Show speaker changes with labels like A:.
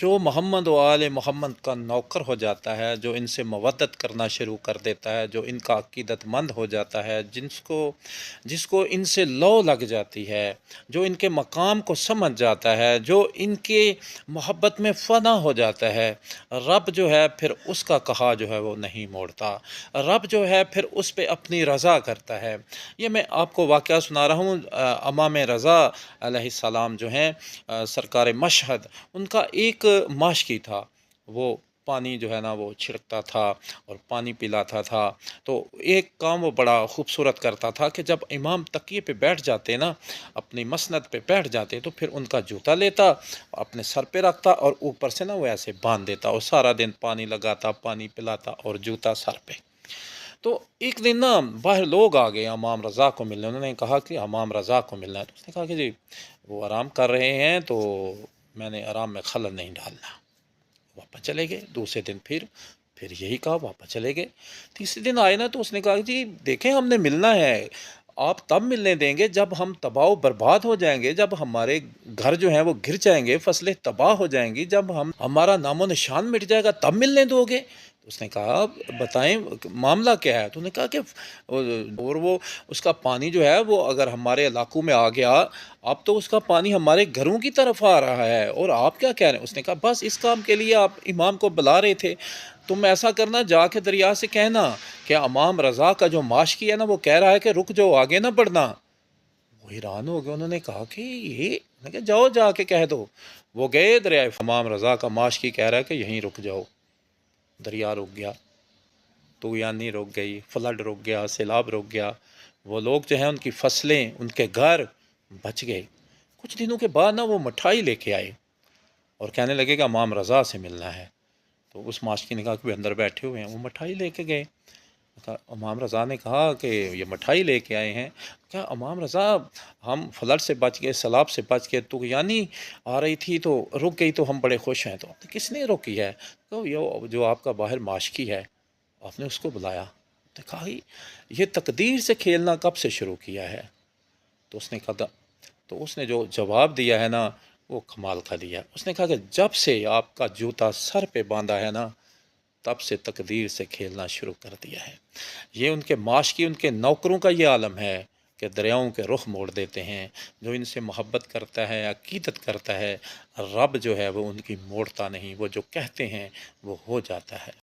A: جو محمد و آل محمد کا نوکر ہو جاتا ہے، جو ان سے مودت کرنا شروع کر دیتا ہے، جو ان کا عقیدت مند ہو جاتا ہے، جس کو ان سے لو لگ جاتی ہے، جو ان کے مقام کو سمجھ جاتا ہے، جو ان کے محبت میں فنا ہو جاتا ہے، رب جو ہے پھر اس کا کہا جو ہے وہ نہیں موڑتا، رب جو ہے پھر اس پہ اپنی رضا کرتا ہے۔ یہ میں آپ کو واقعہ سنا رہا ہوں۔ امام رضا علیہ السلام جو ہیں، سرکار مشہد، ان کا ایک ماشکی تھا، وہ پانی جو ہے نا وہ چھڑکتا تھا اور پانی پلاتا تھا۔ تو ایک کام وہ بڑا خوبصورت کرتا تھا کہ جب امام تکیے پہ بیٹھ جاتے نا، اپنی مسند پہ بیٹھ جاتے، تو پھر ان کا جوتا لیتا، اپنے سر پہ رکھتا اور اوپر سے نا وہ ایسے باندھ دیتا اور سارا دن پانی لگاتا، پانی پلاتا اور جوتا سر پہ۔ تو ایک دن نا باہر لوگ آ گئے امام رضا کو ملنے، انہوں نے کہا کہ امام رضا کو ملنا ہے۔ تو اس نے کہا کہ جی وہ آرام کر رہے ہیں تو میں نے آرام میں خلل نہیں ڈالنا۔ واپس چلے گئے۔ دوسرے دن پھر یہی کہا، واپس چلے گئے۔ تیسرے دن آئے نا تو اس نے کہا جی دیکھیں ہم نے ملنا ہے، آپ تب ملنے دیں گے جب ہم تباہ و برباد ہو جائیں گے، جب ہمارے گھر جو ہیں وہ گر جائیں گے، فصلیں تباہ ہو جائیں گی، جب ہمارا نام و نشان مٹ جائے گا تب ملنے دو گے۔ اس نے کہا بتائیں معاملہ کیا ہے؟ تو انہوں نے کہا کہ اور وہ اس کا پانی جو ہے وہ اگر ہمارے علاقوں میں آ گیا، اب تو اس کا پانی ہمارے گھروں کی طرف آ رہا ہے، اور آپ کیا کہہ رہے ہیں؟ اس نے کہا بس اس کام کے لیے آپ امام کو بلا رہے تھے، تم ایسا کرنا جا کے دریا سے کہنا کہ امام رضا کا جو ماشکی ہے نا وہ کہہ رہا ہے کہ رک جاؤ، آگے نہ بڑھنا۔ وہ حیران ہو گئے، انہوں نے کہا کہ یہ جاؤ جا کے کہہ دو۔ وہ گئے دریائے، امام رضا کا ماشکی کہہ رہا ہے کہ یہیں رک جاؤ۔ دریا رک گیا، طوفانی رک گئی، فلڈ رک گیا، سیلاب رک گیا۔ وہ لوگ جو ہیں ان کی فصلیں، ان کے گھر بچ گئے۔ کچھ دنوں کے بعد نا وہ مٹھائی لے کے آئے اور کہنے لگے کہ امام رضا سے ملنا ہے۔ تو اس ماشکی نے کہا کہ وہ اندر بیٹھے ہوئے ہیں، وہ مٹھائی لے کے گئے۔ امام رضا نے کہا کہ یہ مٹھائی لے کے آئے ہیں۔ کیا امام رضا ہم فلڈ سے بچ گئے، سیلاب سے بچ گئے، طوفانی آ رہی تھی تو رک گئی تو ہم بڑے خوش ہیں۔ تو کس نے روکی ہے؟ تو یہ جو آپ کا باہر ماشکی ہے، آپ نے اس کو بلایا۔ تو کہا یہ تقدیر سے کھیلنا کب سے شروع کیا ہے؟ تو اس نے کہا، تو اس نے جو جواب دیا ہے نا وہ کمال کا دیا۔ اس نے کہا کہ جب سے آپ کا جوتا سر پہ باندھا ہے نا تب سے تقدیر سے کھیلنا شروع کر دیا ہے۔ یہ ان کے ماشکی، ان کے نوکروں کا یہ عالم ہے کہ دریاؤں کے رخ موڑ دیتے ہیں۔ جو ان سے محبت کرتا ہے، عقیدت کرتا ہے، رب جو ہے وہ ان کی موڑتا نہیں، وہ جو کہتے ہیں وہ ہو جاتا ہے۔